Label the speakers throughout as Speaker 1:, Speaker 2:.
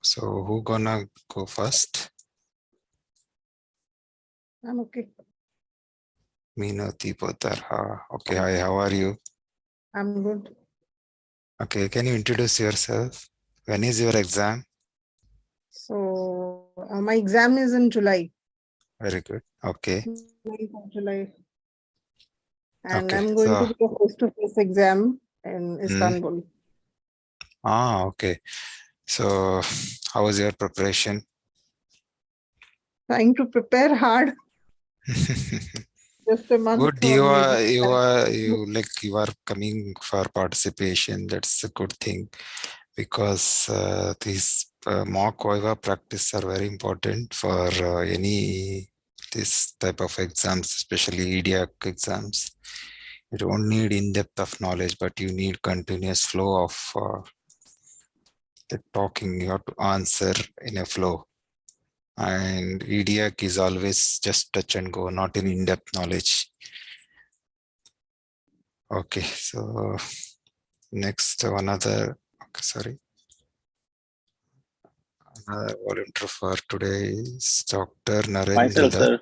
Speaker 1: So who gonna go first?
Speaker 2: I'm okay.
Speaker 1: Meenati Potarha. Okay, hi, how are you?
Speaker 2: I'm good.
Speaker 1: Okay, can you introduce yourself? When is your exam?
Speaker 2: So my exam is in July,
Speaker 1: Very good. Okay.
Speaker 2: 9th of July. And
Speaker 1: Okay.
Speaker 2: I'm going to
Speaker 1: So,
Speaker 2: do a face-to-face exam in Istanbul.
Speaker 1: okay. So, how was your preparation?
Speaker 2: Trying to prepare hard. Just a month
Speaker 1: Good.
Speaker 2: or maybe.
Speaker 1: You are coming for participation. That's a good thing because these mock viva practice are very important for any this type of exams, especially EDAIC exams. You don't need in-depth of knowledge, but you need continuous flow of the talking. You have to answer in a flow. And EDAIC is always just touch and go, not in in-depth knowledge. Okay, so next another volunteer for today is Dr. Narendra
Speaker 3: Myself,
Speaker 1: Dutt.
Speaker 3: sir,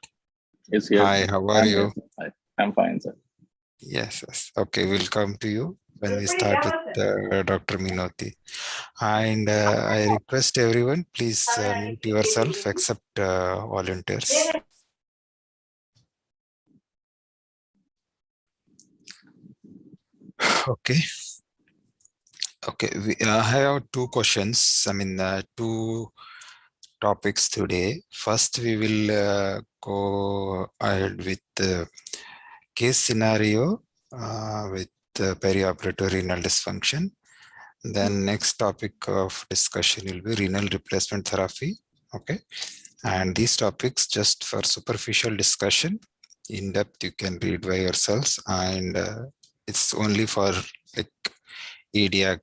Speaker 3: is here.
Speaker 1: Hi, how are
Speaker 3: I'm
Speaker 1: you?
Speaker 3: here. I'm fine, sir.
Speaker 1: Yes. Okay, we'll come to you when we start with Dr. Minoti. And I request everyone, please mute yourself except volunteers. Okay. Okay, I have two questions. Two topics today. First, we will go ahead with the case scenario with perioperative renal dysfunction. Then next topic of discussion will be renal replacement therapy. Okay, and these topics just for superficial discussion. In depth, you can read by yourselves, and it's only for like EDAIC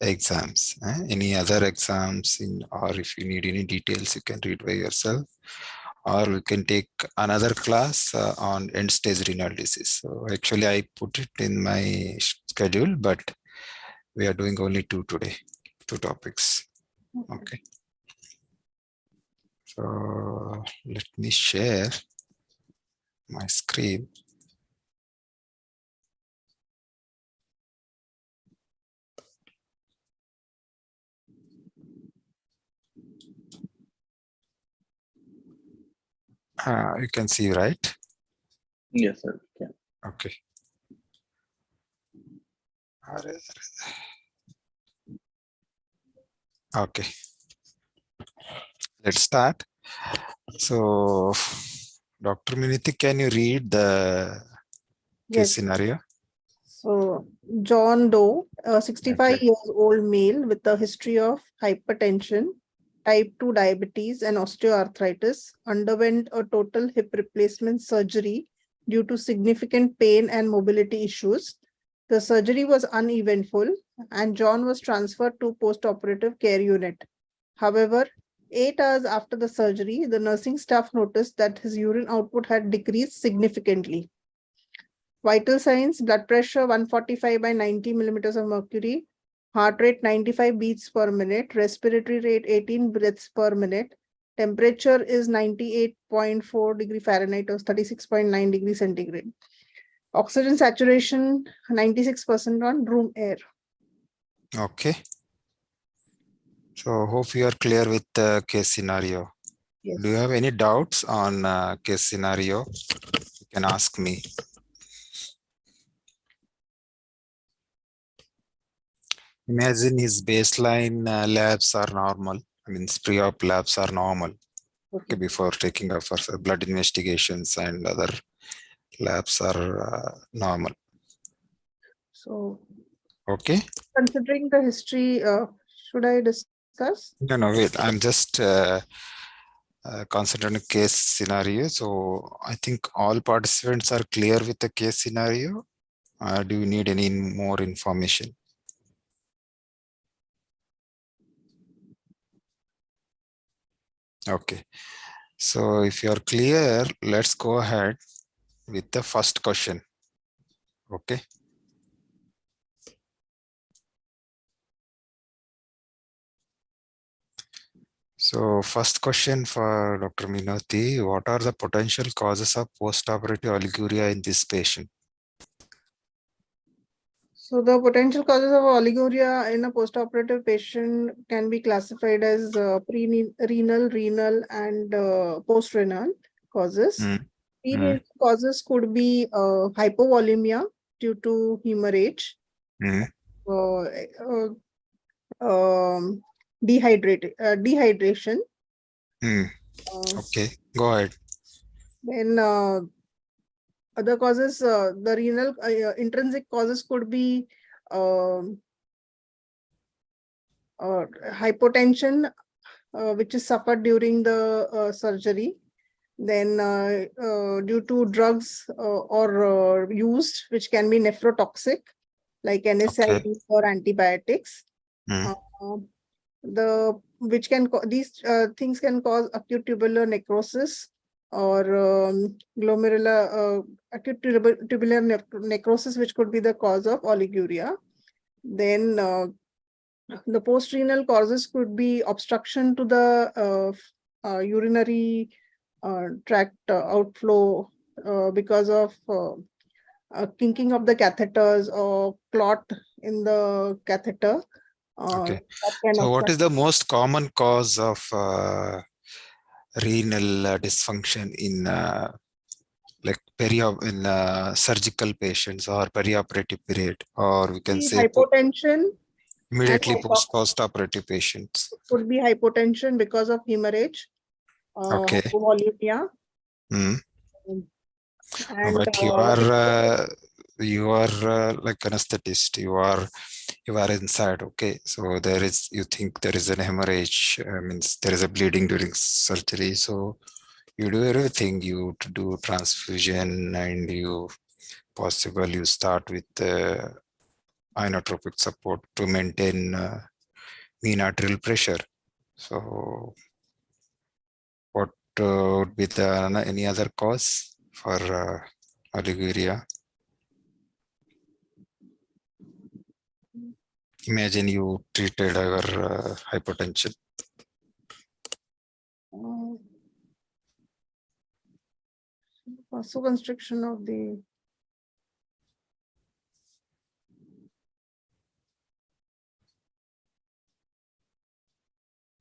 Speaker 1: exams. Any other exams or if you need any details, you can read by yourself, or we can take another class on end-stage renal disease. So actually, I put it in my schedule, but we are doing only two today, two topics. Okay. So let me share my screen. You can see, right?
Speaker 3: Yes, sir. Yeah.
Speaker 1: Okay. Okay. Let's start. So, Dr. Miniti, can you read the case scenario?
Speaker 2: So John Doe, a 65 years old male with a history of hypertension, type 2 diabetes and osteoarthritis, underwent a total hip replacement surgery due to significant pain and mobility issues. The surgery was uneventful and John was transferred to postoperative care unit. However, 8 hours after the surgery, the nursing staff noticed that his urine output had decreased significantly. Vital signs: blood pressure 145 by 90 millimeters of mercury, heart rate 95 beats per minute, respiratory rate 18 breaths per minute, temperature is 98.4 degree Fahrenheit or 36.9 degree centigrade. Oxygen saturation 96% on room air.
Speaker 1: Okay. So hope you are clear with the case scenario.
Speaker 2: Yes.
Speaker 1: Do you have any doubts on case scenario? You can ask me. Imagine his baseline labs are normal. I mean, pre-op labs are normal. Okay, before taking up for blood investigations and other labs are normal.
Speaker 2: So,
Speaker 1: okay.
Speaker 2: Considering the history, should I discuss?
Speaker 1: No, wait. I'm just considering a case scenario. So I think all participants are clear with the case scenario. Do you need any more information? Okay. So if you are clear, let's go ahead with the first question. Okay. So first question for Dr. Minoti, what are the potential causes of postoperative oliguria in this patient?
Speaker 2: So the potential causes of oliguria in a postoperative patient can be classified as renal, and post-renal causes. Pre-renal causes could be hypovolemia due to hemorrhage, uh, dehydration.
Speaker 1: Okay, go ahead.
Speaker 2: Then other causes, the renal intrinsic causes could be hypotension, which is suffered during the surgery. Then due to drugs or used, which can be nephrotoxic, like NSAID or antibiotics. These things can cause acute tubular necrosis or glomerular acute tubular necrosis, which could be the cause of oliguria. Then the post-renal causes could be obstruction to the urinary tract outflow because of kinking of the catheters or clot in the catheter.
Speaker 1: Okay. So what is the most common cause of renal dysfunction in like surgical patients or perioperative period, or we can say
Speaker 2: hypotension
Speaker 1: immediately post-operative patients?
Speaker 2: Could be hypotension because of hemorrhage, hypovolemia. And
Speaker 1: but you are like anesthetist, you are inside. Okay, so you think there is an hemorrhage, means there is a bleeding during surgery, so you do everything. You do transfusion, and you start with inotropic support to maintain mean arterial pressure. So what would be any other cause for oliguria? Imagine you treated our hypertension.
Speaker 2: Vasoconstriction of the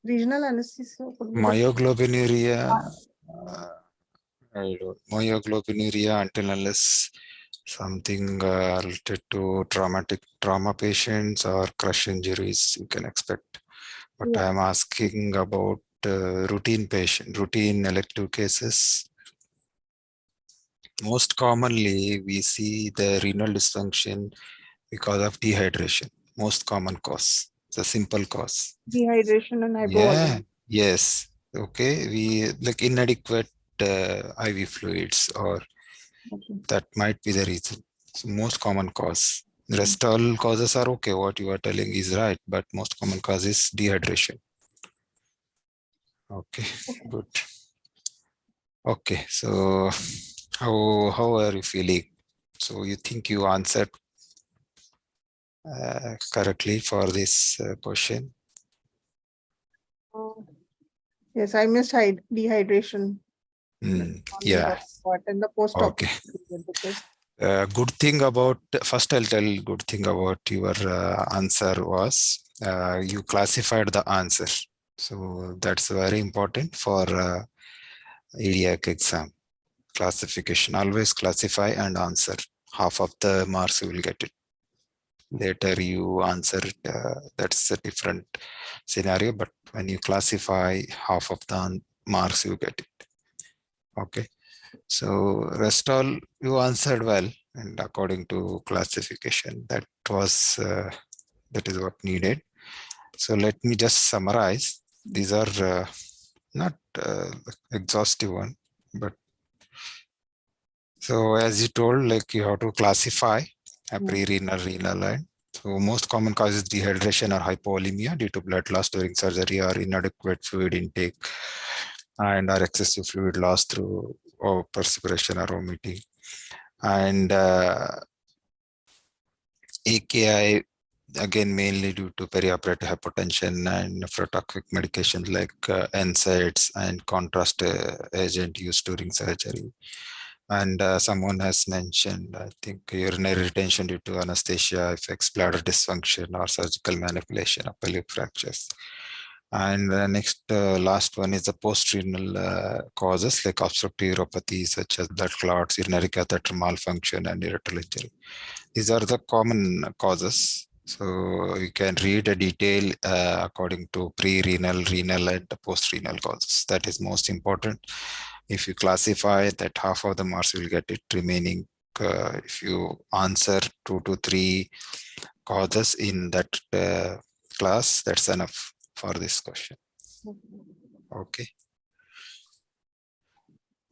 Speaker 2: regional anesthesia.
Speaker 1: Myoglobinuria. Myoglobinuria, until unless something related to trauma patients or crush injuries, you can expect. But I am asking about routine elective cases. Most commonly, we see the renal dysfunction because of dehydration. Most common cause, the simple cause.
Speaker 2: Dehydration and hypovolemia.
Speaker 1: Yes. Okay. We like inadequate IV fluids, or that might be the reason. So most common cause. The rest all causes are okay. What you are telling is right, but most common cause is dehydration. Okay, good. Okay, so how are you feeling? So you think you answered correctly for this question?
Speaker 2: Yes, I missed dehydration.
Speaker 1: Yeah.
Speaker 2: And the post-op.
Speaker 1: Okay. Good thing about, first I'll tell good thing about your answer was you classified the answer. So that's very important for EDAIC exam. Classification, always classify and answer. Half of the marks you will get it. Later you answer it, that's a different scenario, but when you classify, half of the marks you get it. Okay, so rest all you answered well, and according to classification, that is what needed. So let me just summarize. These are not exhaustive one, but so as you told, like you have to classify a pre-renal, renal, and so most common causes dehydration or hypovolemia due to blood loss during surgery or inadequate fluid intake, and or excessive fluid loss through perspiration or vomiting. And AKI again, mainly due to perioperative hypotension and nephrotoxic medications like NSAIDs and contrast agent used during surgery. And someone has mentioned, I think, urinary retention due to anesthesia effects, bladder dysfunction, or surgical manipulation of pelvic fractures. And next, last one is the post-renal causes like obstructive uropathy, such as blood clots, urinary catheter malfunction, and urethral injury. These are the common causes. So you can read a detail according to pre-renal, renal, and post-renal causes. That is most important. If you classify that, half of the marks you will get it. Remaining, if you answer 2 to 3 causes in that class, that's enough for this question. Okay.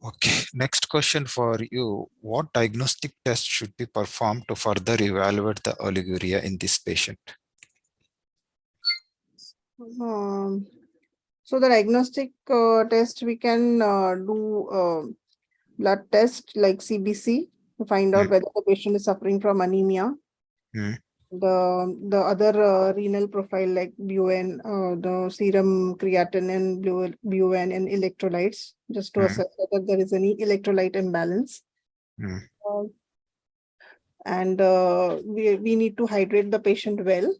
Speaker 1: Okay, next question for you. What diagnostic test should be performed to further evaluate the oliguria in this patient?
Speaker 2: So the diagnostic test, we can do blood test like CBC to find out whether the patient is suffering from anemia. The other renal profile like BUN, the serum creatinine, BUN, and electrolytes, just to assess whether there is any electrolyte imbalance. And we need to hydrate the patient well.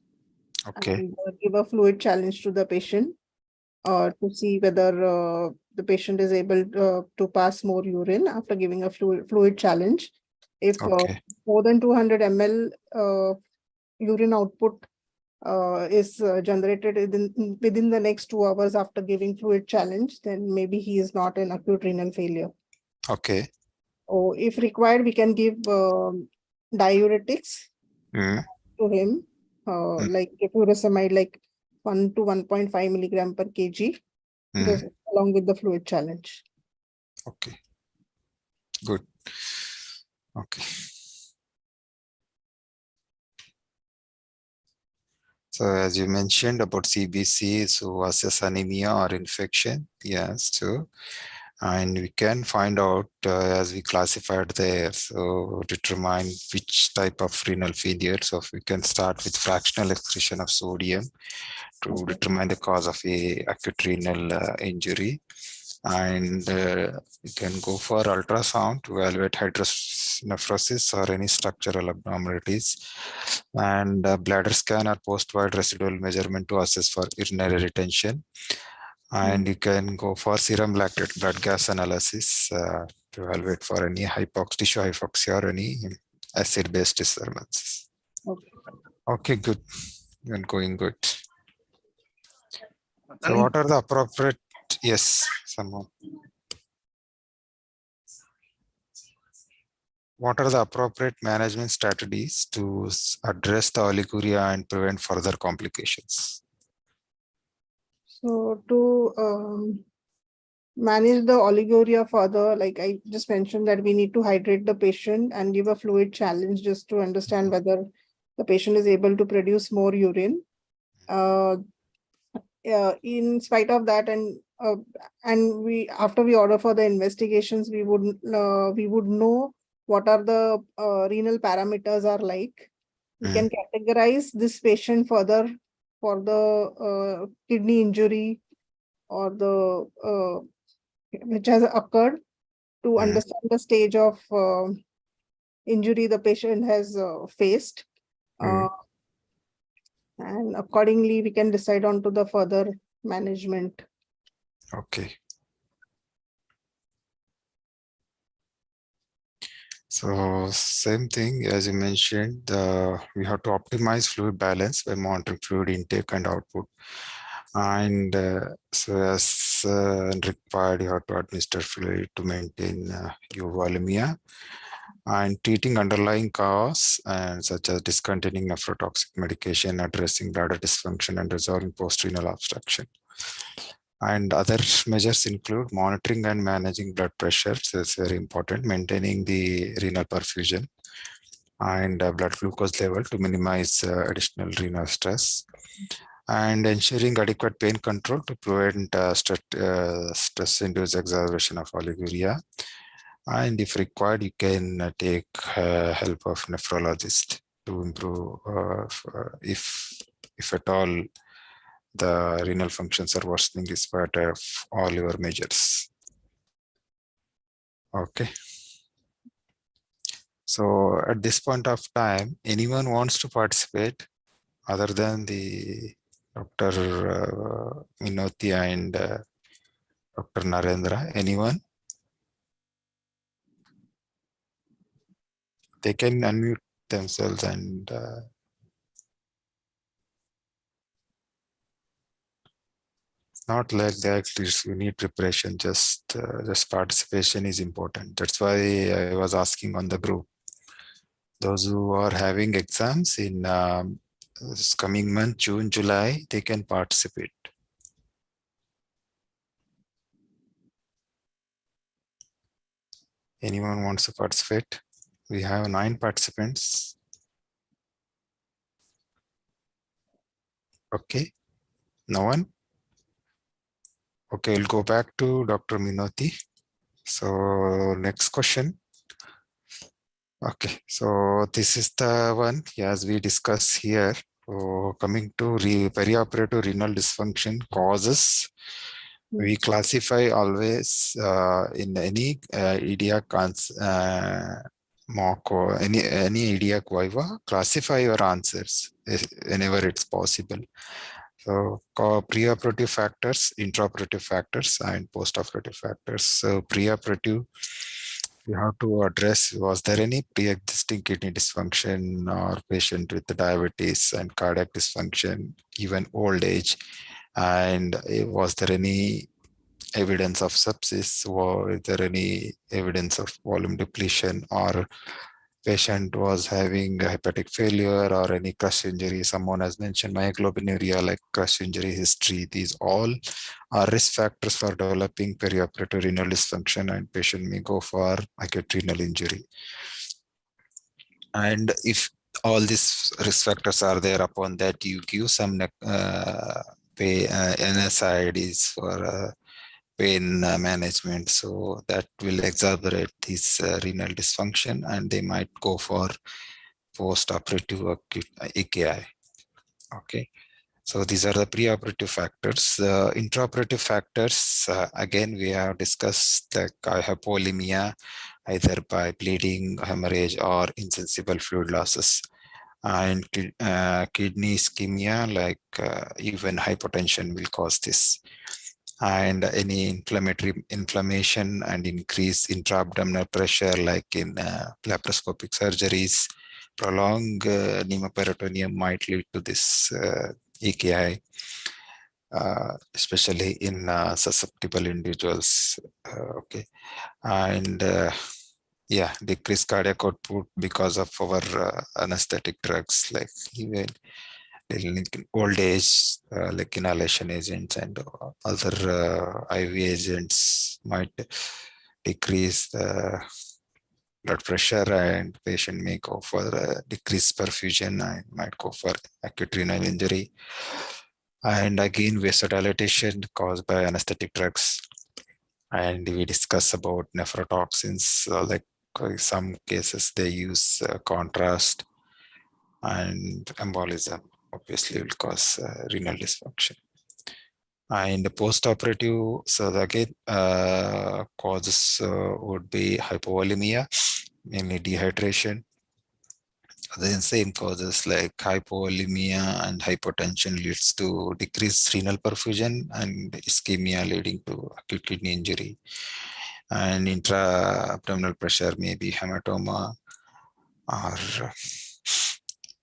Speaker 1: Okay.
Speaker 2: And give a fluid challenge to the patient to see whether the patient is able to pass more urine after giving a fluid challenge. If more than 200 ml urine output is generated within the next 2 hours after giving fluid challenge, then maybe he is not in acute renal failure.
Speaker 1: Okay.
Speaker 2: Or if required, we can give diuretics to him, like furosemide, like 1 to 1.5 milligram per kg, just along with the fluid challenge.
Speaker 1: Okay. Good. Okay. So as you mentioned about CBC, so assess anemia or infection. Yes, so and we can find out as we classified there, so determine which type of renal failure. So we can start with fractional excretion of sodium to determine the cause of a acute renal injury. And you can go for ultrasound to evaluate hydronephrosis or any structural abnormalities, and bladder scan or post-void residual measurement to assess for urinary retention. And you can go for serum lactate blood gas analysis to evaluate for any tissue hypoxia or any acid-based disturbances. Okay, good. You're going good. So what are the appropriate? Yes, someone. What are the appropriate management strategies to address the oliguria and prevent further complications?
Speaker 2: So to manage the oliguria further, like I just mentioned, that we need to hydrate the patient and give a fluid challenge just to understand whether the patient is able to produce more urine. In spite of that, and we, after we order for the investigations, we would know what are the renal parameters are like. We can categorize this patient further for the kidney injury or the which has occurred, to understand the stage of injury the patient has faced. And accordingly, we can decide on to the further management.
Speaker 1: Okay. So same thing as you mentioned, we have to optimize fluid balance by monitoring fluid intake and output. And so as required, you have to administer fluid to maintain euvolemia, and treating underlying cause and such as discontinuing nephrotoxic medication, addressing bladder dysfunction, and resolving post-renal obstruction. And other measures include monitoring and managing blood pressure. So it's very important, maintaining the renal perfusion and blood glucose level to minimize additional renal stress, and ensuring adequate pain control to prevent stress-induced exacerbation of oliguria. And if required, you can take help of nephrologist. to improve if at all the renal functions are worsening despite of all your measures. Okay. So at this point of time, anyone wants to participate other than the Dr. Minoti and Dr. Narendra? Anyone? They can unmute themselves and not like that. You need preparation. Just participation is important. That's why I was asking on the group. Those who are having exams in this coming month, June, July, they can participate. Anyone wants to participate? We have 9 participants. Okay, no one? Okay, we'll go back to Dr. Minoti. So next question. Okay, so this is the one, as we discuss here. So coming to perioperative renal dysfunction causes, we classify always in any EDAIC mock or any EDAIC viva, classify your answers whenever it's possible. So preoperative factors, intraoperative factors, and postoperative factors. So preoperative, you have to address, was there any pre-existing kidney dysfunction or patient with diabetes and cardiac dysfunction, even old age? And was there any evidence of sepsis, or is there any evidence of volume depletion, or patient was having a hepatic failure or any crush injury? Someone has mentioned myoglobinuria, like crush injury history. These all are risk factors for developing perioperative renal dysfunction, and patient may go for acute renal injury. And if all these risk factors are there, upon that you give some NSAIDs for pain management, so that will exacerbate this renal dysfunction, and they might go for post-operative acute AKI. Okay, so these are the preoperative factors. Intraoperative factors, again, we have discussed like hypovolemia, either by bleeding, hemorrhage, or insensible fluid losses, and kidney ischemia, like even hypotension will cause this, and any inflammation and increase intra-abdominal pressure, like in laparoscopic surgeries. Prolonged pneumoperitoneum might lead to this AKI, especially in susceptible individuals. Okay, and yeah, decreased cardiac output because of our anesthetic drugs, like even in old age, like inhalation agents and other IV agents might decrease the blood pressure, and patient may go for decreased perfusion and might go for acute renal injury. And again, vasodilatation caused by anesthetic drugs. And we discuss about nephrotoxins, like in some cases they use contrast, and embolism obviously will cause renal dysfunction. And post-operative, so again, causes would be hypovolemia, mainly dehydration. Then same causes like hypovolemia and hypotension leads to decreased renal perfusion and ischemia leading to acute kidney injury. And intra-abdominal pressure may be hematoma, or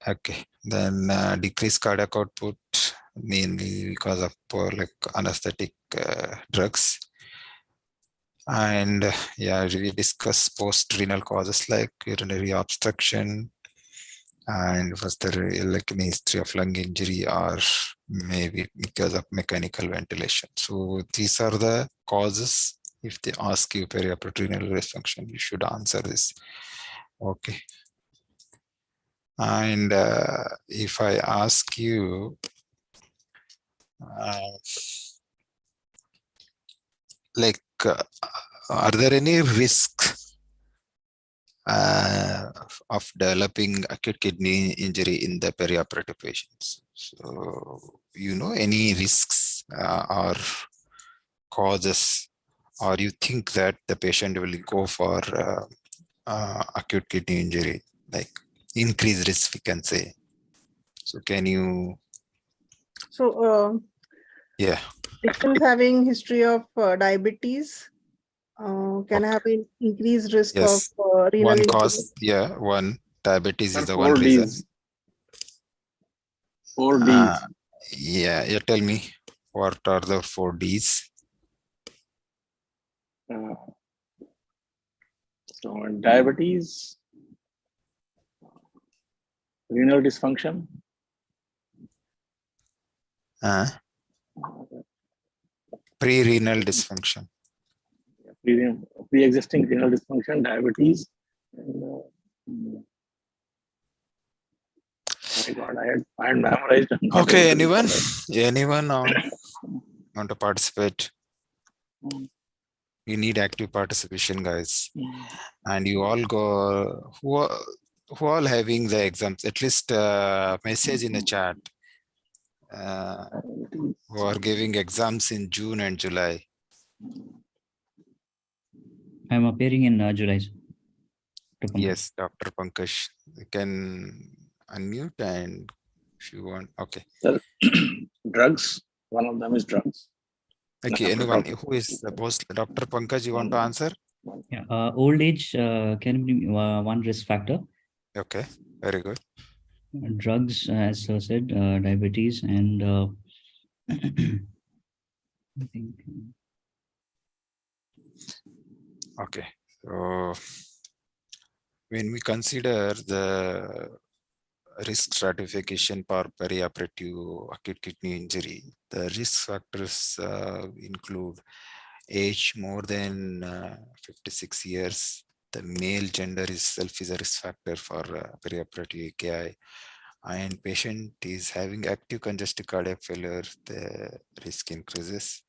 Speaker 1: okay, then decreased cardiac output, mainly because of like anesthetic drugs. And yeah, we discuss post-renal causes like urinary obstruction, and was there like an history of lung injury, or maybe because of mechanical ventilation. So these are the causes. If they ask you perioperative renal dysfunction, you should answer this. Okay. And if I ask you, are there any risks of developing acute kidney injury in the perioperative patients. So, you know, any risks or causes, or you think that the patient will go for acute kidney injury, like increased risk, we can say. So can you?
Speaker 2: So,
Speaker 1: Yeah.
Speaker 2: patients having history of diabetes can
Speaker 1: Okay.
Speaker 2: have an increased risk of
Speaker 1: Yes.
Speaker 2: renal
Speaker 1: One
Speaker 2: injury.
Speaker 1: cause, yeah, one diabetes is
Speaker 3: Sir,
Speaker 1: the one
Speaker 3: 4
Speaker 1: reason.
Speaker 3: Ds. 4 Ds.
Speaker 1: Yeah, you tell me what are the 4 Ds?
Speaker 3: So diabetes, renal dysfunction,
Speaker 1: Pre-renal dysfunction.
Speaker 3: pre-existing renal dysfunction, diabetes, and my God, I had memorized. I'm not
Speaker 1: Okay,
Speaker 3: able to
Speaker 1: anyone?
Speaker 3: recall
Speaker 1: Anyone want to participate?
Speaker 3: it.
Speaker 1: You need active participation, guys. And you all go, who all having the exams, at least message in the chat. Who are giving exams in June and July.
Speaker 4: I'm appearing in July. Dr. Pankaj.
Speaker 1: Yes, Dr. Pankaj, you can unmute and if you want, okay.
Speaker 3: Sir, drugs, one of them is drugs.
Speaker 1: Okay, anyone who is supposed, Dr. Pankaj, you want to answer?
Speaker 4: Yeah, old age can be one risk factor.
Speaker 1: Okay, very good.
Speaker 4: Drugs, as I said, diabetes, and I think.
Speaker 1: Okay, so when we consider the risk stratification for perioperative acute kidney injury, the risk factors include age more than 56 years. The male gender itself is a risk factor for perioperative AKI. And patient is having active congestive cardiac failure, the risk increases.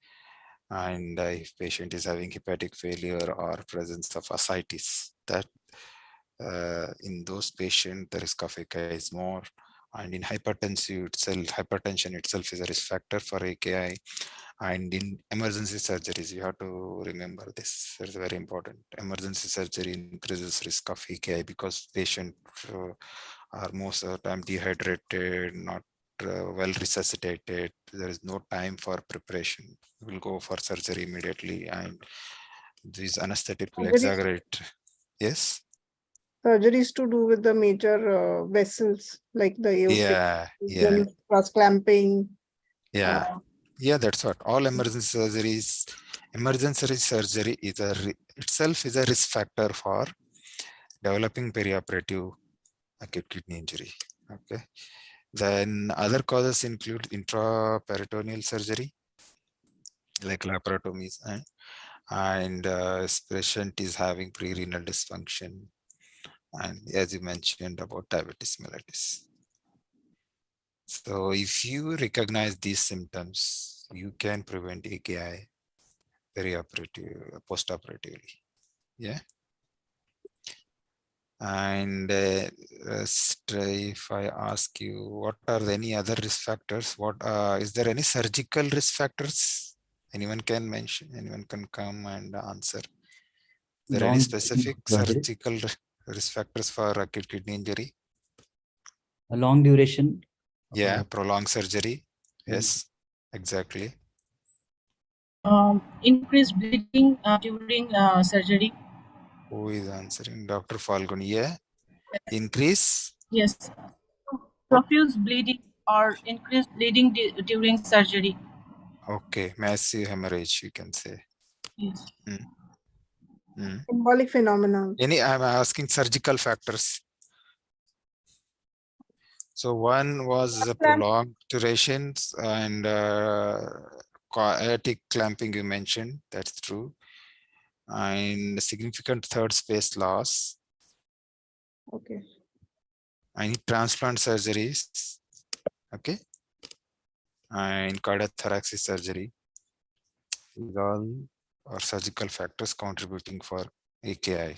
Speaker 1: And if patient is having hepatic failure or presence of ascites, that in those patients, the risk of AKI is more. And in hypertension itself is a risk factor for AKI. And in emergency surgeries, you have to remember this. It's very important. Emergency surgery increases risk of AKI because patients are most of the time dehydrated, not well resuscitated. There is no time for preparation. We'll go for surgery immediately, and this anesthetic will exaggerate. Yes.
Speaker 2: Surgeries to do with the major vessels like the aortic, cross clamping.
Speaker 1: Yeah, that's what. All emergency surgeries, emergency surgery is itself is a risk factor for developing perioperative acute kidney injury. Okay. Then other causes include intraperitoneal surgery, like laparotomies, and patient is having pre-renal dysfunction, and as you mentioned about diabetes mellitus. So if you recognize these symptoms, you can prevent AKI perioperative, postoperatively. Yeah. And if I ask you, what are any other risk factors? What is there any surgical risk factors? Anyone can mention, anyone can come and answer. Is there any specific surgical risk factors for acute kidney injury?
Speaker 4: A long duration.
Speaker 1: Yeah, prolonged surgery. Yes, exactly.
Speaker 5: Increased bleeding during surgery.
Speaker 1: Who is answering? Dr. Falguni. Yeah. Increase?
Speaker 5: Yes. Profuse bleeding or increased bleeding during surgery.
Speaker 1: Okay, massive hemorrhage, you can say.
Speaker 5: Yes.
Speaker 2: Symbolic phenomenon.
Speaker 1: I'm asking surgical factors. So one was the prolonged durations and aortic clamping you mentioned, that's true. And significant third space loss.
Speaker 2: Okay.
Speaker 1: I need transplant surgeries. Okay. And cardiothoracic surgery. These all are surgical factors contributing for AKI.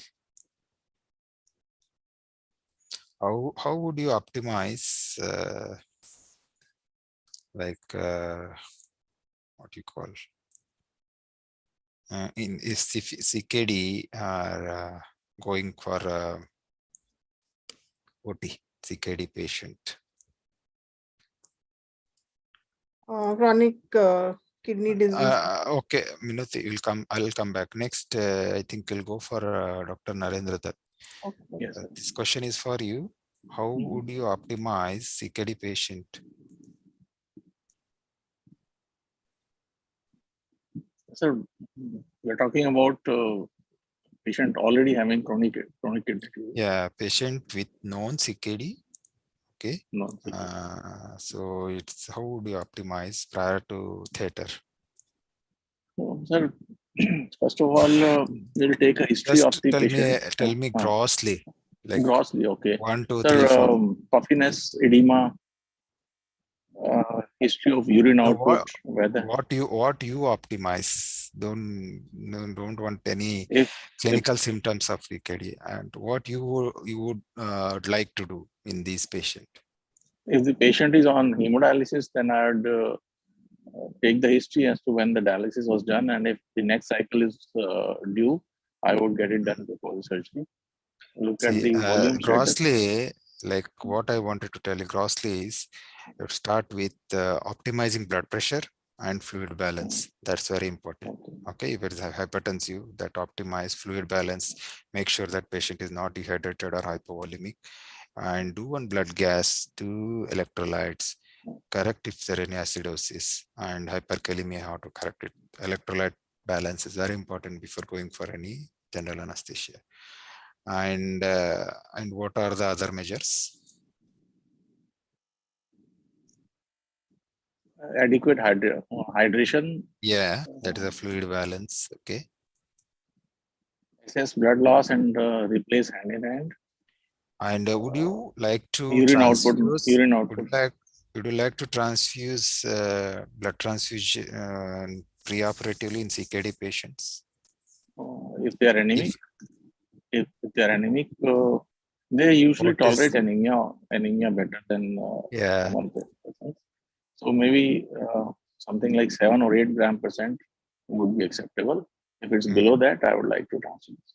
Speaker 1: How would you optimize what you call in is CKD are going for OT CKD patient?
Speaker 2: Chronic kidney disease.
Speaker 1: Okay, Minoti, I'll come back. Next, I think we'll go for Dr. Narendra Dutt.
Speaker 2: Okay.
Speaker 3: Yes, sir.
Speaker 1: This question is for you. How would you optimize CKD patient?
Speaker 3: So we're talking about patient already having chronic kidney disease.
Speaker 1: Yeah, patient with known CKD. Okay.
Speaker 3: No,
Speaker 1: So it's how would you optimize prior to theater?
Speaker 3: so, sir, first of all, we'll take a history of
Speaker 1: Just
Speaker 3: the
Speaker 1: tell
Speaker 3: patient.
Speaker 1: me grossly, like
Speaker 3: Grossly, okay.
Speaker 1: 1, 2,
Speaker 3: Sir,
Speaker 1: 3, 4.
Speaker 3: puffiness, edema, history of urine
Speaker 1: No,
Speaker 3: output, whether
Speaker 1: what you optimize? Don't want any
Speaker 3: if
Speaker 1: clinical symptoms of CKD, and what you would like to do in this patient.
Speaker 3: if the patient is on hemodialysis, then I'd take the history as to when the dialysis was done, and if the next cycle is due, I would get it done before the surgery. Look at
Speaker 1: See,
Speaker 3: the volume status.
Speaker 1: grossly, like what I wanted to tell you grossly is, you start with optimizing blood pressure and fluid balance. That's very important. Okay, if it is hypertensive, that optimize fluid balance, make sure that patient is not dehydrated or hypovolemic, and do one blood gas, do electrolytes, correct if there are any acidosis, and hyperkalemia, how to correct it. Electrolyte balance is very important before going for any general anesthesia. And what are the other measures?
Speaker 3: Adequate hydration.
Speaker 1: Yeah, that is a fluid balance. Okay.
Speaker 3: Assess blood loss and replace hand in hand.
Speaker 1: And would you like to
Speaker 3: Urine output.
Speaker 1: transfuse?
Speaker 3: Urine output.
Speaker 1: Would you like to transfuse blood transfusion preoperatively in CKD patients?
Speaker 3: If they are anemic, if they are anemic, they usually
Speaker 1: What is-
Speaker 3: tolerate anemia better than
Speaker 1: Yeah.
Speaker 3: common patients. So maybe something like 7 or 8 gram percent would be acceptable. If it's below that, I would like to transfuse.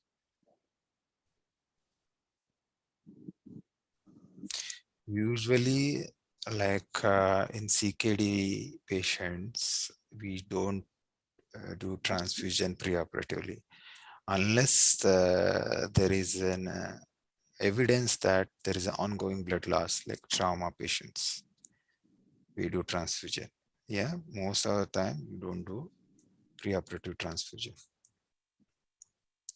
Speaker 1: Usually, like in CKD patients, we don't do transfusion preoperatively unless there is an evidence that there is an ongoing blood loss, like trauma patients. We do transfusion. Yeah, most of the time we don't do preoperative transfusion.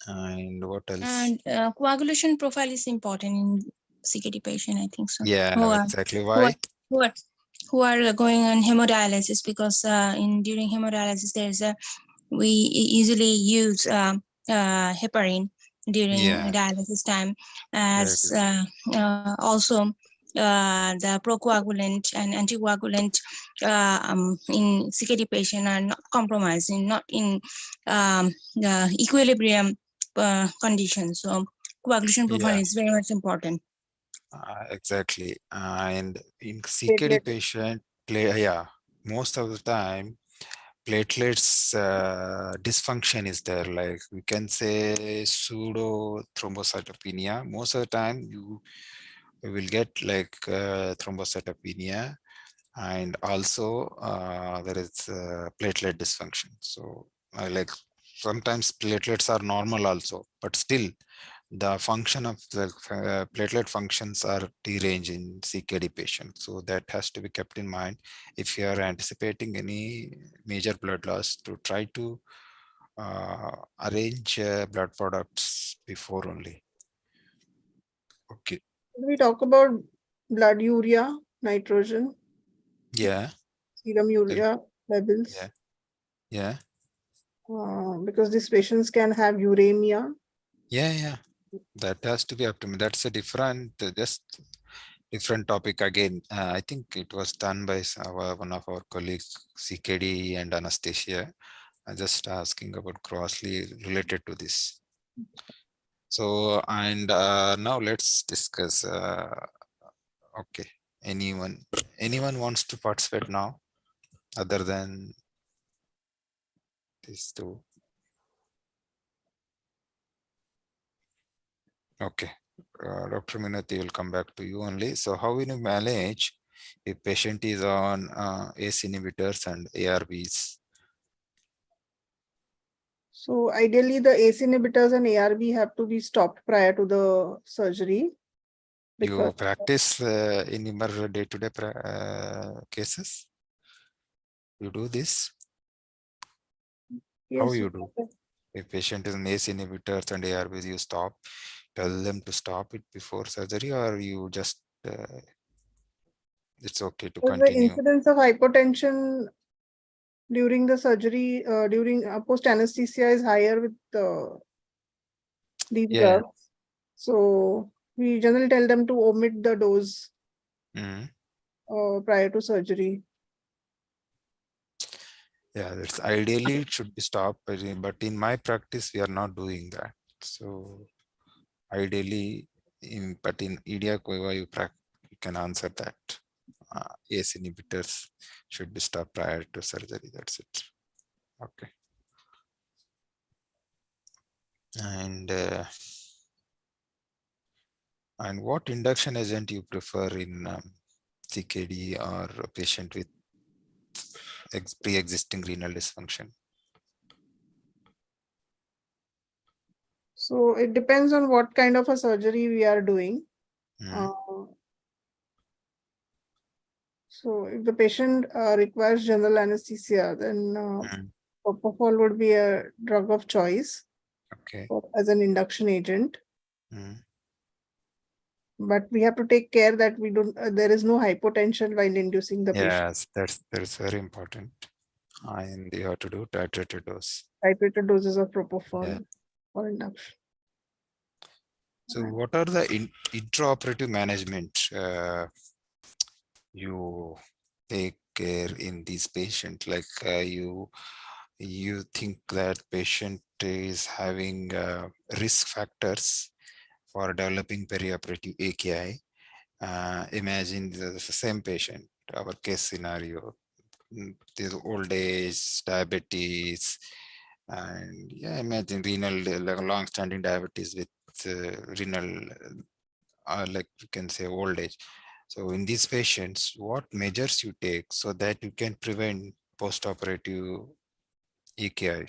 Speaker 1: And what else?
Speaker 6: And coagulation profile is important in CKD patient, I think so.
Speaker 1: Yeah, exactly. Why?
Speaker 6: Who are going on hemodialysis, because during hemodialysis we usually use heparin during dialysis time, as also the procoagulant and anticoagulant in CKD patient are not compromising, not in the equilibrium condition. So coagulation profile is very much important.
Speaker 1: Exactly. And in CKD patient, most of the time platelets dysfunction is there. Like we can say pseudo thrombocytopenia. Most of the time you will get like thrombocytopenia, and also there is platelet dysfunction. So like sometimes platelets are normal also, but still the function of the platelet functions are deranged in CKD patients. So that has to be kept in mind if you are anticipating any major blood loss, to try to arrange blood products before only. Okay.
Speaker 2: We talk about blood urea, nitrogen.
Speaker 1: Yeah.
Speaker 2: Serum urea levels.
Speaker 1: Yeah.
Speaker 2: Because these patients can have uremia.
Speaker 1: Yeah. That has to be up to me. That's a different, just different topic again. I think it was done by one of our colleagues, CKD and anesthesia. I'm just asking about grossly related to this. So, and now let's discuss. Okay, anyone wants to participate now, other than these two? Okay, Dr. Minati will come back to you only. So, how will you manage if patient is on ACE inhibitors and ARBs?
Speaker 2: So ideally, the ACE inhibitors and ARB have to be stopped prior to the surgery.
Speaker 1: You practice in your day-to-day cases? You do this? How
Speaker 2: Yes,
Speaker 1: you do? If patient is on ACE inhibitors and ARBs, you stop, tell them to stop it before surgery, or you just it's okay to
Speaker 2: the
Speaker 1: continue?
Speaker 2: incidence of hypotension during the surgery, during post anesthesia, is higher with these
Speaker 1: Yeah.
Speaker 2: drugs. So we generally tell them to omit the dose prior to surgery.
Speaker 1: Yeah, that's ideally it should be stopped, but in my practice we are not doing that. So ideally, but in EDAIC you can answer that. ACE inhibitors should be stopped prior to surgery. That's it. Okay. And what induction agent you prefer in CKD or a patient with pre-existing renal dysfunction?
Speaker 2: So it depends on what kind of a surgery we are doing. So if the patient requires general anesthesia, then propofol would be a drug of choice as an induction agent. But we have to take care that we don't. There is no hypotension while inducing the patient.
Speaker 1: Yes, that's very important. And you have to do titrated dose.
Speaker 2: Titrated doses of propofol for induction.
Speaker 1: So what are the intraoperative management you take care in these patients? Like you think that patient is having risk factors for developing perioperative AKI. Imagine the same patient, our case scenario, there's old age, diabetes, and imagine renal, like long-standing diabetes with renal, like you can say old age. So in these patients, what measures you take so that you can prevent post-operative AKI?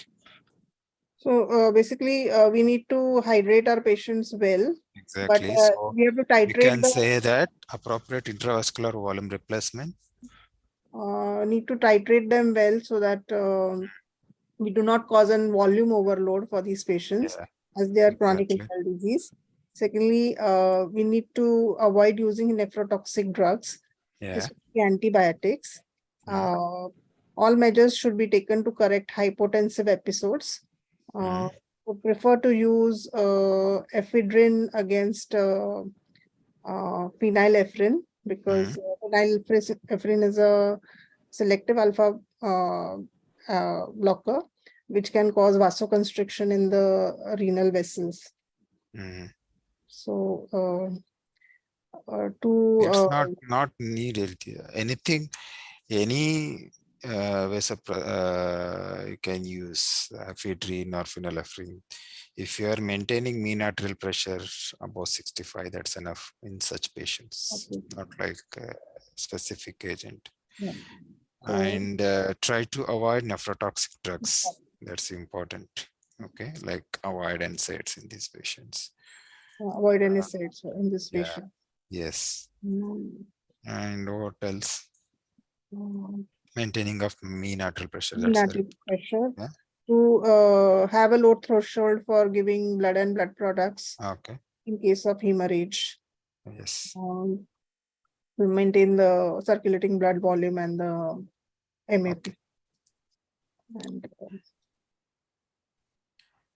Speaker 2: So basically, we need to hydrate our patients well.
Speaker 1: Exactly.
Speaker 2: But
Speaker 1: So
Speaker 2: we have to titrate.
Speaker 1: you can say that appropriate intravascular volume replacement.
Speaker 2: Need to titrate them well so that we do not cause a volume overload for these patients as they are chronic renal disease. Secondly, we need to avoid using nephrotoxic drugs, especially antibiotics. All measures should be taken to correct hypotensive episodes. We prefer to use ephedrine against phenylephrine because phenylephrine is a selective alpha blocker, which can cause vasoconstriction in the renal vessels. So
Speaker 1: it's not needed. Anything, any you can use ephedrine or phenylephrine. If you are maintaining mean arterial pressure above 65, that's enough in such patients. Not like a specific agent. And try to avoid nephrotoxic drugs. That's important. Okay, like avoid NSAIDs in these patients.
Speaker 2: Avoid NSAIDs in this patient.
Speaker 1: Yes. And what else? Maintaining of mean arterial pressure.
Speaker 2: Mean arterial pressure. To have a low threshold for giving blood and blood products. In case of hemorrhage.
Speaker 1: Yes.
Speaker 2: To maintain the circulating blood volume and the MAP. And,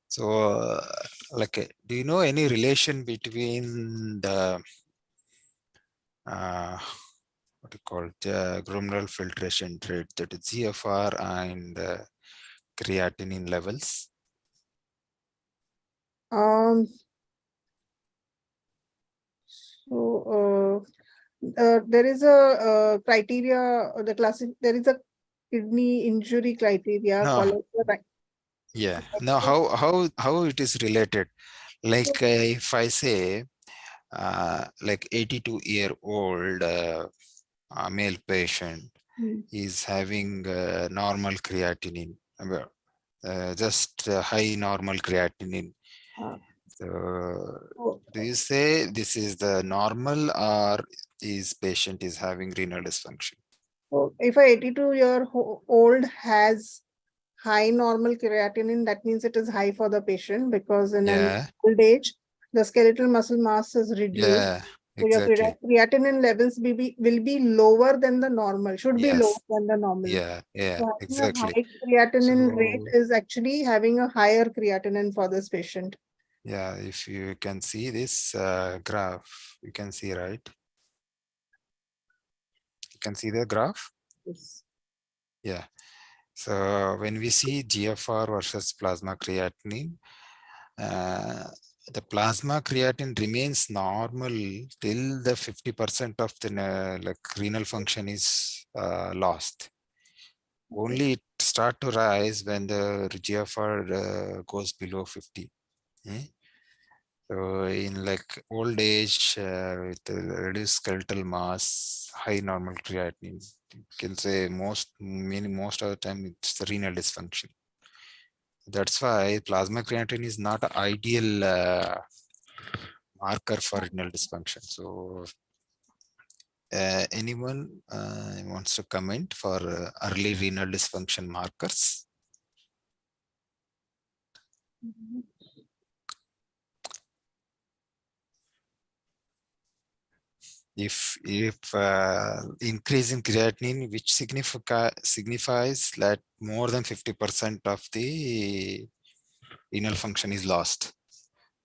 Speaker 1: so, like, do you know any relation between the what you call glomerular filtration rate, that is GFR, and creatinine levels?
Speaker 2: So there is a criteria, there is a kidney injury criteria
Speaker 1: No.
Speaker 2: called
Speaker 1: Yeah. Now, how it is related? Like if I say, like 82-year-old male patient is having normal creatinine, just high normal creatinine. So, do you say this is the normal, or this patient is having renal dysfunction?
Speaker 2: So if a 82-year-old has high normal creatinine, that means it is high for the patient, because in an
Speaker 1: Yeah.
Speaker 2: old age, the skeletal muscle mass is reduced.
Speaker 1: Yeah.
Speaker 2: So your
Speaker 1: Exactly.
Speaker 2: creatinine levels will be lower than the normal, should be lower
Speaker 1: Yes.
Speaker 2: than the normal.
Speaker 1: Yeah. Yeah.
Speaker 2: So having a
Speaker 1: Exactly.
Speaker 2: high creatinine rate
Speaker 1: So,
Speaker 2: is actually having a higher creatinine for this patient.
Speaker 1: yeah, if you can see this graph, you can see, right? You can see the graph?
Speaker 2: Yes.
Speaker 1: Yeah. So when we see GFR versus plasma creatinine, the plasma creatinine remains normal till the 50% of the like renal function is lost. Only it start to rise when the GFR goes below 50. So in like old age, with reduced skeletal mass, high normal creatinine, you can say most of the time it's the renal dysfunction. That's why plasma creatinine is not an ideal marker for renal dysfunction. So anyone wants to comment for early renal dysfunction markers? If increase in creatinine, which signifies that more than 50% of the renal function is lost.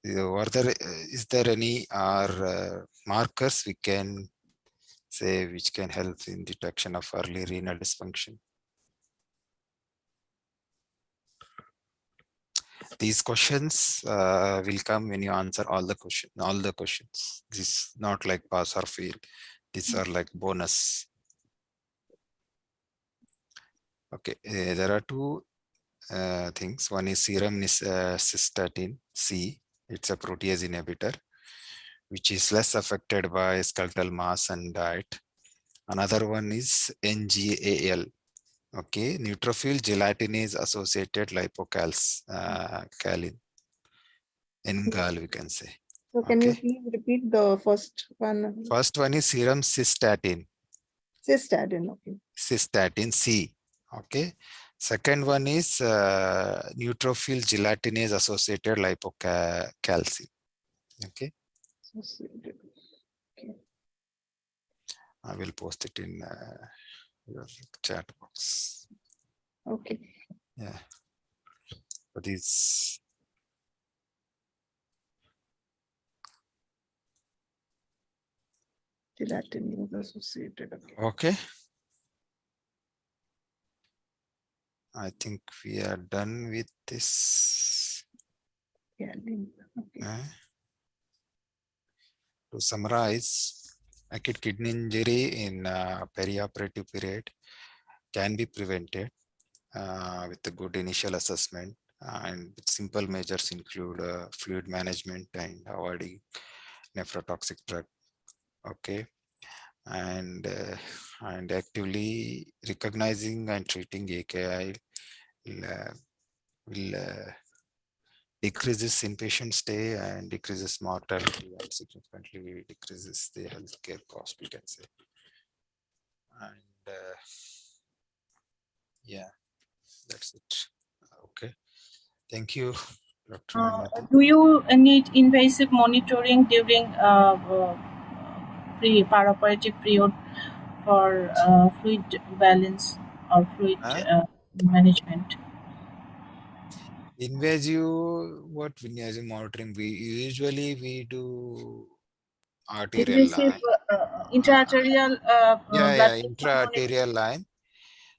Speaker 1: Is there any markers we can say which can help in detection of early renal dysfunction? These questions will come when you answer all the questions. This is not like pass or fail. These are like bonus. Okay, there are two things. One is serum cystatin C. It's a protease inhibitor, which is less affected by skeletal mass and diet. Another one is NGAL. Okay, neutrophil gelatinase associated lipocalin. NGAL, we can say.
Speaker 2: So can you
Speaker 1: Okay.
Speaker 2: please repeat the first one?
Speaker 1: First one is serum cystatin.
Speaker 2: Cystatin, okay.
Speaker 1: Cystatin C. Okay. Second one is neutrophil gelatinase associated lipocalcin. Okay.
Speaker 2: Okay.
Speaker 1: I will post it in your chat box.
Speaker 2: Okay.
Speaker 1: Yeah. But it's
Speaker 2: Gelatin is associated. Okay.
Speaker 1: okay. I think we are done with this.
Speaker 2: Yeah. Okay.
Speaker 1: To summarize, acute kidney injury in perioperative period can be prevented with a good initial assessment, and simple measures include fluid management and avoiding nephrotoxic drug. Okay, and actively recognizing and treating AKI will decreases inpatient stay and decreases mortality and significantly decreases the healthcare cost, we can say. And yeah, that's it. Okay, thank you, Dr. Minati.
Speaker 5: Do you need invasive monitoring during preoperative period for fluid balance or fluid management?
Speaker 1: Invasive, what invasive monitoring? We do arterial
Speaker 5: Invasive
Speaker 1: line.
Speaker 5: intraarterial blood
Speaker 1: Yeah,
Speaker 5: pressure monitoring.
Speaker 1: intra-arterial line.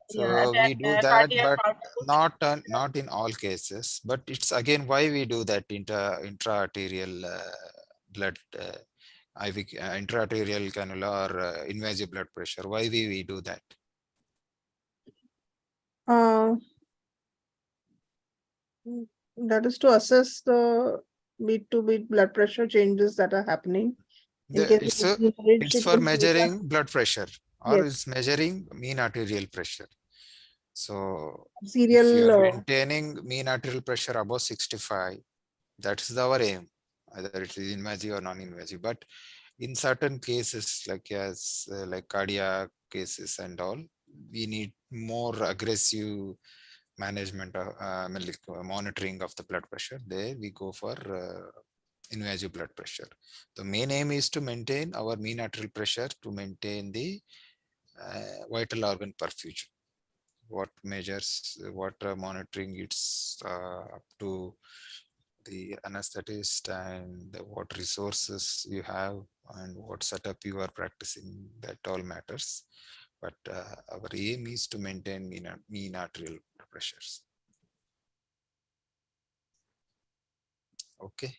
Speaker 5: Yeah,
Speaker 1: So we do that,
Speaker 5: cardiac
Speaker 1: but
Speaker 5: output.
Speaker 1: not in all cases. But it's again why we do that intra-arterial blood IV intraarterial cannula or invasive blood pressure? Why we do that?
Speaker 2: That is to assess the beat to beat blood pressure changes that are happening. In case
Speaker 1: It's
Speaker 2: it
Speaker 1: for
Speaker 2: will
Speaker 1: measuring blood pressure, or
Speaker 2: Yes.
Speaker 1: it's measuring mean arterial pressure. So if
Speaker 2: serial
Speaker 1: you are maintaining mean arterial pressure above 65, that's our aim, either it is invasive or non-invasive. But in certain cases, like like cardiac cases and all, we need more aggressive management of monitoring of the blood pressure. There we go for invasive blood pressure. The main aim is to maintain our mean arterial pressure, to maintain the vital organ perfusion. What measures, what monitoring, it's up to the anesthetist and what resources you have and what setup you are practicing, that all matters. But our aim is to maintain mean arterial pressures. Okay.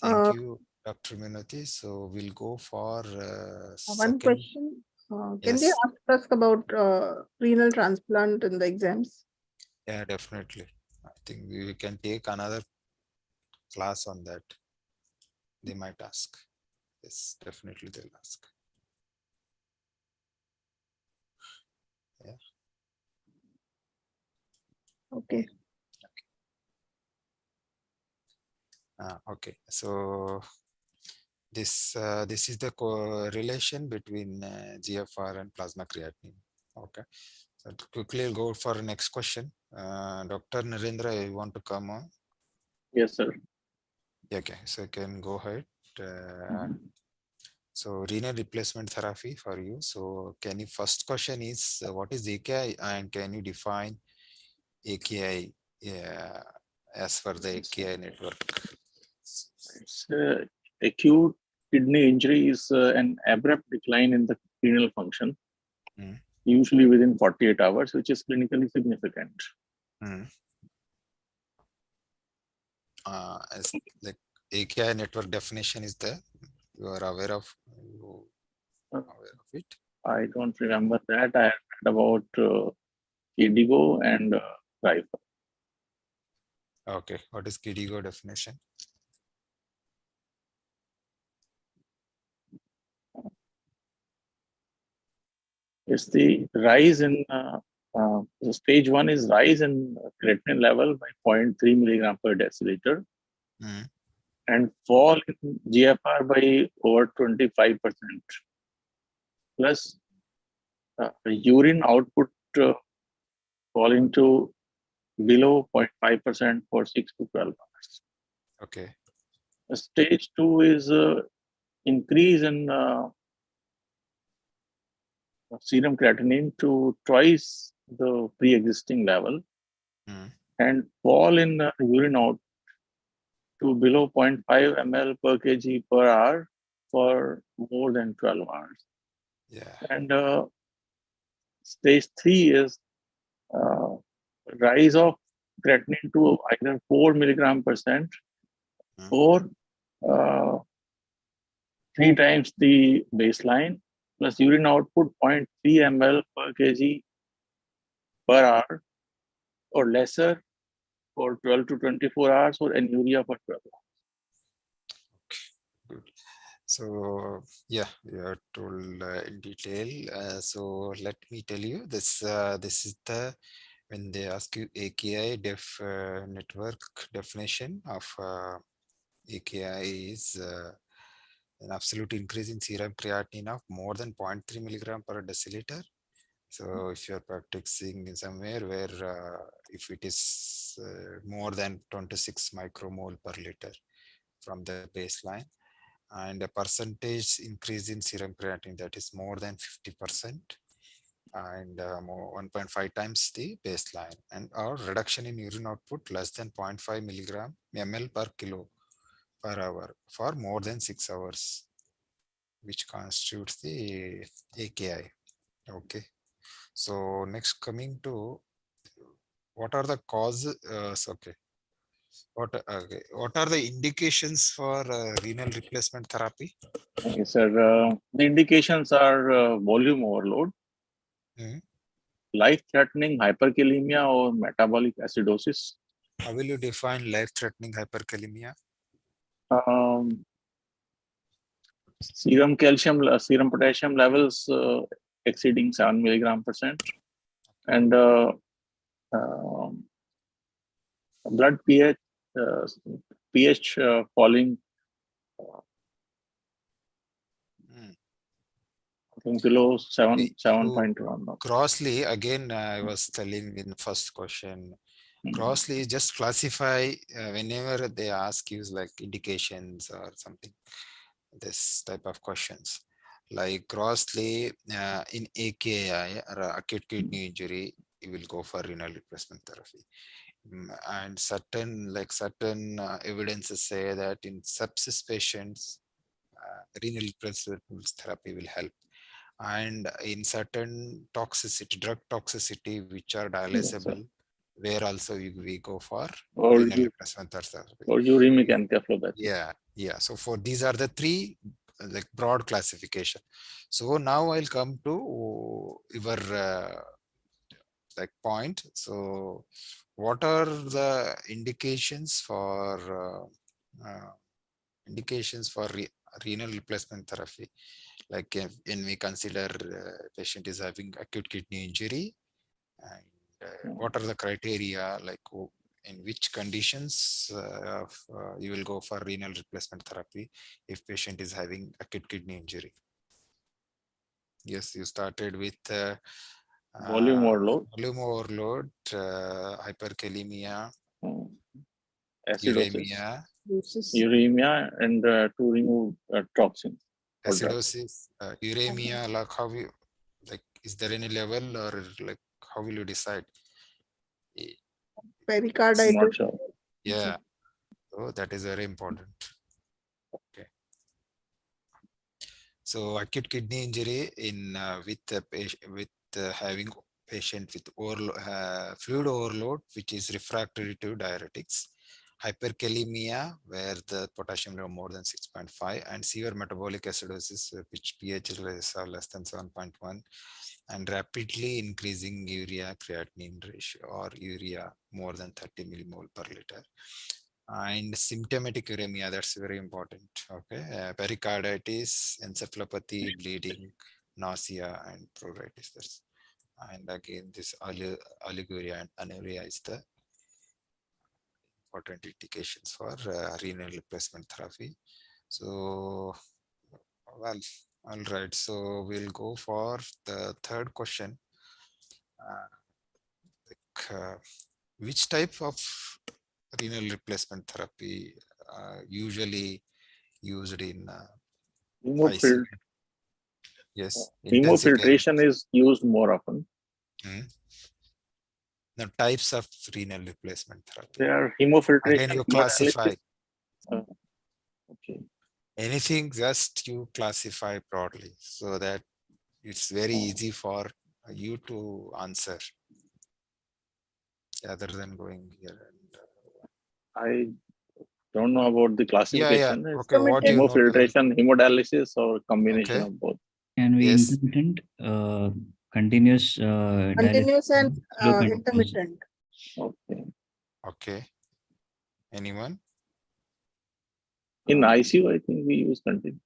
Speaker 1: Thank you, Dr. Minoti. So we'll go for
Speaker 2: one
Speaker 1: second.
Speaker 2: question. Can they
Speaker 1: Yes.
Speaker 2: ask us about renal transplant in the exams?
Speaker 1: Yeah, definitely. I think we can take another class on that. They might ask. Yes, definitely they'll ask. Yeah.
Speaker 2: Okay.
Speaker 1: Okay. So this is the correlation between GFR and plasma creatinine. Okay. So to quickly go for next question. Dr. Narendra, you want to come on?
Speaker 3: Yes, sir.
Speaker 1: Okay, so you can go ahead. So renal replacement therapy for you. So can you, first question is what is AKI and can you define AKI as per the AKI network?
Speaker 3: It's, acute kidney injury is an abrupt decline in the renal function, usually within 48 hours, which is clinically significant.
Speaker 1: As like AKI network definition is there, you are aware of it?
Speaker 3: I don't remember that. I read about KDIGO and RIFA.
Speaker 1: Okay, what is KDIGO definition?
Speaker 3: It's the rise in stage 1 is rise in creatinine level by 0.3 milligram per deciliter and fall in GFR by over 25%, plus urine output falling to below 0.5% for 6 to 12 hours.
Speaker 1: Okay.
Speaker 3: Stage 2 is increase in serum creatinine to twice the pre-existing level and fall in urine out to below 0.5 ml per kg per hour for more than 12 hours.
Speaker 1: Yeah.
Speaker 3: And stage 3 is rise of creatinine to either 4 milligram percent or 3 times the baseline plus urine output 0.3 ml per kg per hour or lesser for 12 to 24 hours or anuria for 12 hours.
Speaker 1: Good. So yeah, you are told in detail. So let me tell you this. This is the, when they ask you AKI network definition of AKI is an absolute increase in serum creatinine of more than 0.3 milligram per deciliter. So if you are practicing in somewhere where if it is more than 26 micromole per liter from the baseline, and a percentage increase in serum creatinine that is more than 50%, and 1.5 times the baseline, and or reduction in urine output less than 0.5 milligram ml per kilo per hour for more than 6 hours, which constitutes the AKI. Okay. So next, coming to what are the causes? Okay. What are the indications for renal replacement therapy?
Speaker 3: Okay, sir. The indications are volume overload,
Speaker 1: Hmm.
Speaker 3: life-threatening hyperkalemia or metabolic acidosis.
Speaker 1: How will you define life-threatening hyperkalemia?
Speaker 3: Serum calcium, serum potassium levels exceeding 7 mg%, and blood pH falling below 7.1.
Speaker 1: Grossly, again, I was telling in first question, grossly just classify whenever they ask you like indications or something, this type of questions. Like grossly in AKI or acute kidney injury, you will go for renal replacement therapy. And certain evidences say that in sepsis patients, renal replacement therapy will help. And in certain toxicity, drug toxicity, which are dialysable, where also we go for renal replacement therapy.
Speaker 3: Or uremic encephalopathy.
Speaker 1: Yeah. So for these are the three like broad classification. So now I'll come to your like point. So what are the indications for renal replacement therapy? Like when we consider patient is having acute kidney injury, and what are the criteria, like in which conditions you will go for renal replacement therapy if patient is having acute kidney injury? Yes, you started with
Speaker 3: volume
Speaker 1: overload, hyperkalemia,
Speaker 3: acidosis,
Speaker 1: uremia,
Speaker 3: and to remove toxins.
Speaker 1: acidosis, uremia. Like how you, like, is there any level, or like how will you decide?
Speaker 2: Pericarditis.
Speaker 3: Not sure.
Speaker 1: Yeah, so that is very important. Okay. So acute kidney injury in with having patient with fluid overload, which is refractory to diuretics, hyperkalemia, where the potassium level more than 6.5, and severe metabolic acidosis, which pH is less than 7.1, and rapidly increasing urea creatinine ratio or urea more than 30 millimole per liter. And symptomatic uremia, that's very important. Okay, pericarditis, encephalopathy, bleeding, nausea, and pruritus. And again, this oliguria and anuria is the important indications for renal replacement therapy. So, well, all right. So we'll go for the third question. Which type of renal replacement therapy usually used in ICU? Yes.
Speaker 3: Hemofiltration is used more often.
Speaker 1: The types of renal replacement therapy.
Speaker 3: There are hemofiltration.
Speaker 1: Again, you classify.
Speaker 3: Okay.
Speaker 1: Anything, just you classify broadly so that it's very easy for you to answer rather than going here.
Speaker 3: I don't know about the classification.
Speaker 1: Yeah. Okay, what you know?
Speaker 3: Hemofiltration, hemodialysis, or combination of both.
Speaker 4: Can we intermittent, continuous,
Speaker 2: continuous and intermittent?
Speaker 1: Okay. Anyone?
Speaker 3: In ICU, I think we use continuous.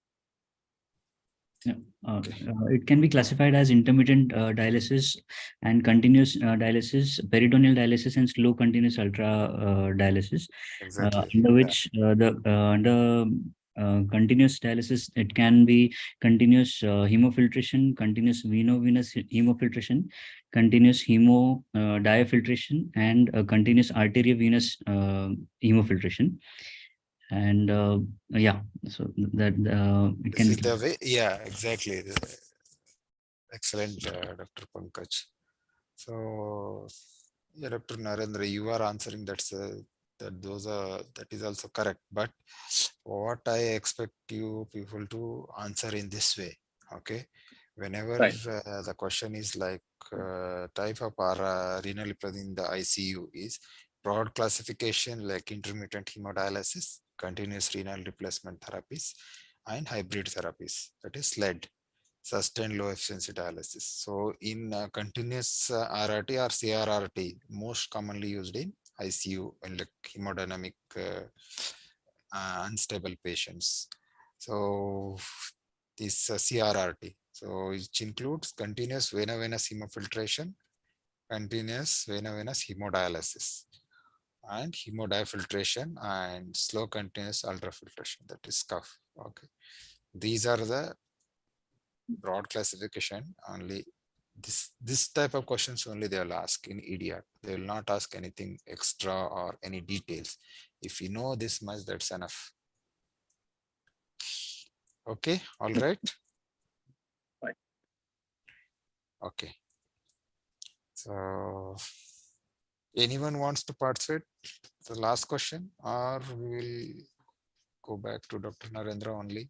Speaker 4: It can be classified as intermittent dialysis and continuous dialysis, peritoneal dialysis, and slow continuous ultra dialysis.
Speaker 1: Exactly.
Speaker 4: Under which under continuous dialysis, it can be continuous hemofiltration, continuous veno-venous hemofiltration, continuous diafiltration, and continuous arteriovenous hemofiltration. And yeah, so that it
Speaker 1: This
Speaker 4: can
Speaker 1: is the way. Yeah, exactly. Excellent, Dr. Pankaj. So, yeah, Dr. Narendra, you are answering that is also correct. But what I expect you people to answer in this way, okay? Whenever the question is like type of renal in the ICU is, broad classification like intermittent hemodialysis, continuous renal replacement therapies, and hybrid therapies, that is SLED, sustained low efficiency dialysis. So in continuous RRT or CRRT, most commonly used in ICU and like hemodynamic unstable patients. So this CRRT, so it includes continuous vena-venous hemofiltration, continuous vena-venous hemodialysis, and hemodiafiltration, and slow continuous ultrafiltration, that is SCUF. Okay, these are the broad classification. Only this type of questions only they will ask in EDAIC. They will not ask anything extra or any details. If you know this much, that's enough. Okay, all right.
Speaker 3: Right.
Speaker 1: Okay. So anyone wants to participate? The last question, or we will go back to Dr. Narendra only.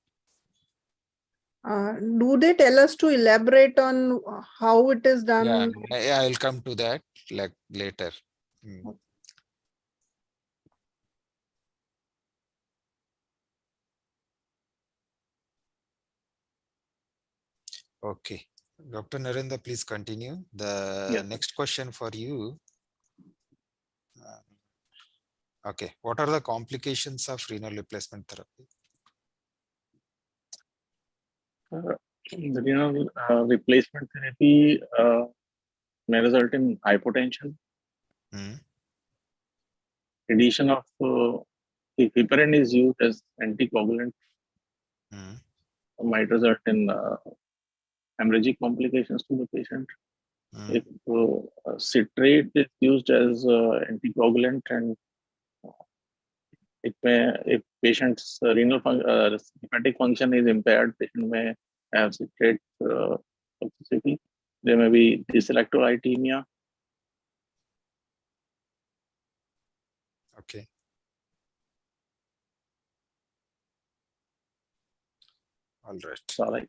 Speaker 2: Do they tell us to elaborate on how it is done?
Speaker 1: Yeah, I'll come to that like later. Okay, Dr. Narendra, please continue. The next question for you. Okay, what are the complications of renal replacement therapy?
Speaker 3: The renal replacement therapy may result in hypotension. Addition of if heparin is used as anticoagulant, might result in hemorrhagic complications to the patient. If citrate is used as anticoagulant, and it may, if patient's renal hepatic function is impaired, patient may have citrate toxicity. There may be dyselectrolytemia.
Speaker 1: Okay. All right.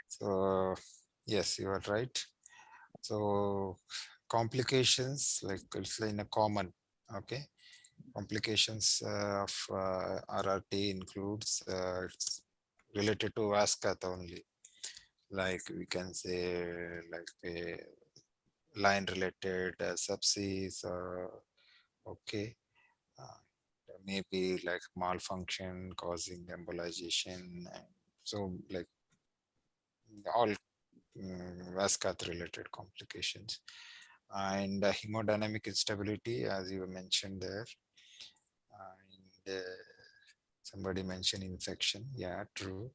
Speaker 1: So yes, you are right. So complications, like it's in a common. Okay. Complications of RRT includes it's related to vascath only. Like we can say like a line related sepsis, okay. Maybe like malfunction causing embolization. So like all vascath related complications, and hemodynamic instability, as you mentioned there, and somebody mentioned infection. Yeah, true.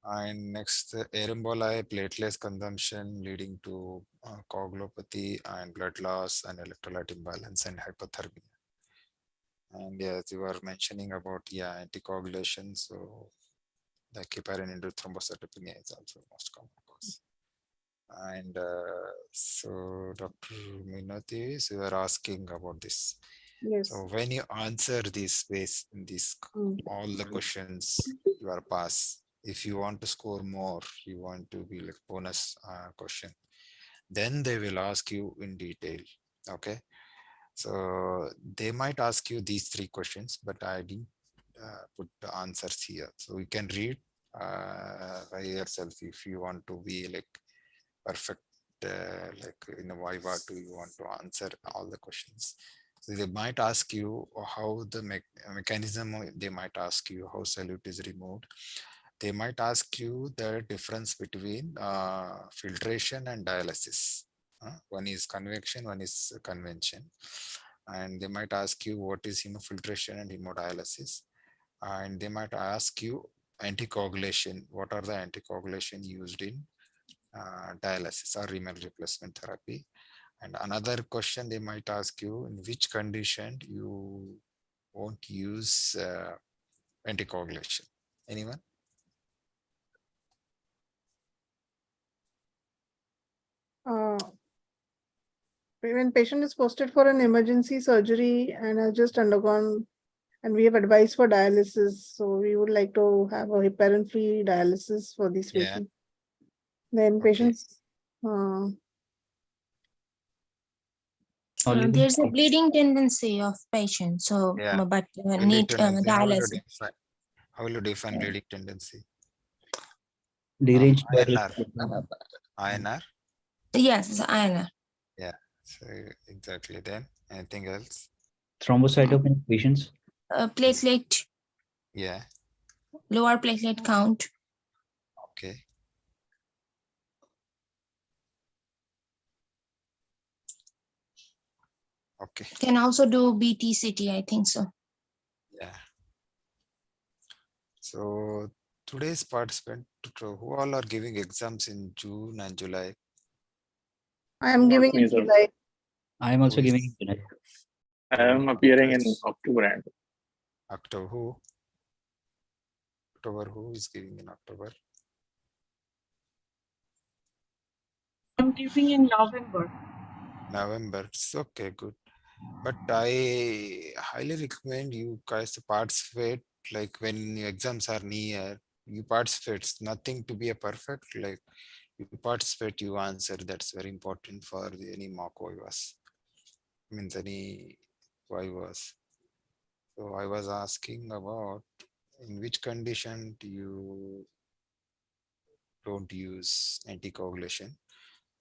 Speaker 1: And next, air emboli, platelets consumption leading to coagulopathy and blood loss and electrolyte imbalance and hypothermia. And as you were mentioning about anticoagulation, so the heparin-induced thrombocytopenia is also most common cause. And so Dr. Minoti, you were asking about this.
Speaker 2: Yes.
Speaker 1: So when you answer this ways in this all the questions, you are pass. If you want to score more, you want to be like bonus question, then they will ask you in detail. Okay, so they might ask you these 3 questions, but I didn't put the answers here, so you can read by yourself if you want to be like perfect, like in a Viva 2, you want to answer all the questions. So they might ask you how the mechanism, they might ask you how solute is removed. They might ask you the difference between filtration and dialysis. One is convection, one is convention. And they might ask you what is hemofiltration and hemodialysis. And they might ask you anticoagulation. What are the anticoagulation used in dialysis or renal replacement therapy? And another question they might ask you, in which condition you won't use anticoagulation? Anyone?
Speaker 2: When patient is posted for an emergency surgery and has just undergone, and we have advice for dialysis, so we would like to have a heparin-free dialysis for these patients. Then patients.
Speaker 4: Only the
Speaker 6: There's a bleeding tendency of patient, so
Speaker 1: Yeah.
Speaker 6: but
Speaker 1: Bleeding
Speaker 6: need
Speaker 1: tendency.
Speaker 6: dialysis.
Speaker 1: How will you define bleeding tendency?
Speaker 4: deranged
Speaker 1: INR.
Speaker 6: Uh,
Speaker 1: INR.
Speaker 6: yes, it's INR.
Speaker 1: Yeah. So exactly. Then anything else?
Speaker 4: thrombocytopenic patients.
Speaker 6: Platelet,
Speaker 1: Yeah.
Speaker 6: lower platelet count.
Speaker 1: Okay. Okay.
Speaker 6: Can also do BTCT, I think so.
Speaker 1: Yeah. So today's participant, who all are giving exams in June and July?
Speaker 2: I am
Speaker 3: Not
Speaker 2: giving
Speaker 3: me,
Speaker 2: it
Speaker 3: sir.
Speaker 2: July.
Speaker 4: I am also
Speaker 1: Who is-
Speaker 4: giving it.
Speaker 3: I am appearing in October end.
Speaker 1: October. Who? October. Who is giving in October?
Speaker 5: I'm giving in November.
Speaker 1: November. It's okay, good. But I highly recommend you guys to participate. Like when your exams are near, you participate. It's nothing to be a perfect. Like you participate, you answer. That's very important for any mock vivas. Means any vivas. So I was asking about in which condition do you don't use anticoagulation.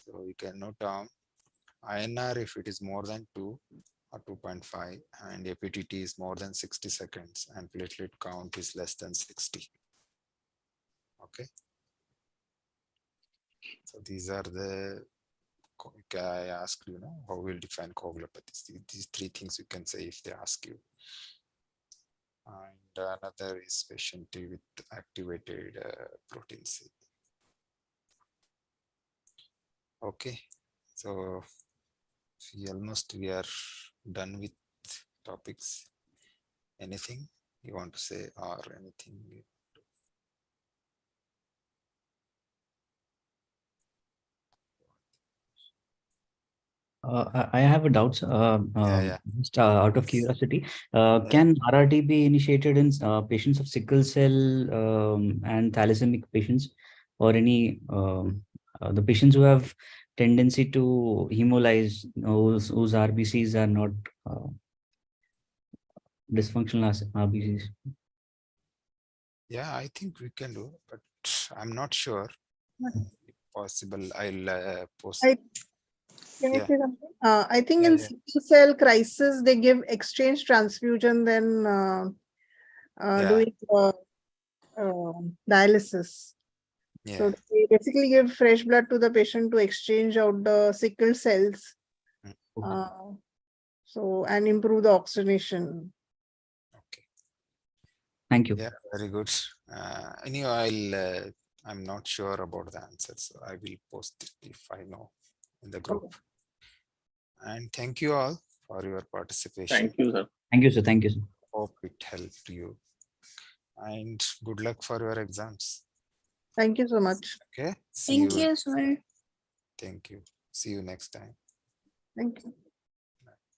Speaker 1: So you can note down INR if it is more than 2 or 2.5 and APTT is more than 60 seconds and platelet count is less than 60. Okay. So these are the, I asked you, how we'll define coagulopathy. These three things you can say if they ask you. And another is specialty with activated protein C. Okay. So we are done with topics. Anything you want to say or anything?
Speaker 4: I have a doubt.
Speaker 1: Yeah.
Speaker 4: Just out of curiosity,
Speaker 1: Yeah.
Speaker 4: can RRT be initiated in patients of sickle cell and thalassemia patients, or any the patients who have tendency to hemolyze, whose RBCs are not dysfunctional as RBCs?
Speaker 1: Yeah, I think we can do, but I'm not sure. If possible, I'll post.
Speaker 2: Can I
Speaker 1: Yeah.
Speaker 2: say something? I think
Speaker 1: Yeah,
Speaker 2: in
Speaker 1: yeah.
Speaker 2: sickle cell crisis, they give exchange transfusion than doing dialysis.
Speaker 1: Yeah.
Speaker 2: So they basically give fresh blood to the patient to exchange out the sickle cells. So and improve the oxygenation.
Speaker 1: Okay.
Speaker 4: Thank you.
Speaker 1: Yeah, very good. Anyway, I'm not sure about the answers. So I will post it if I know in the group. And thank you all for your participation.
Speaker 3: Thank you, sir.
Speaker 4: Thank you, sir. Thank you, sir.
Speaker 1: Hope it helped you. And good luck for your exams.
Speaker 2: Thank you so much.
Speaker 1: Okay.
Speaker 6: Thank you, sir.
Speaker 1: Thank you. See you next time.
Speaker 2: Thank you.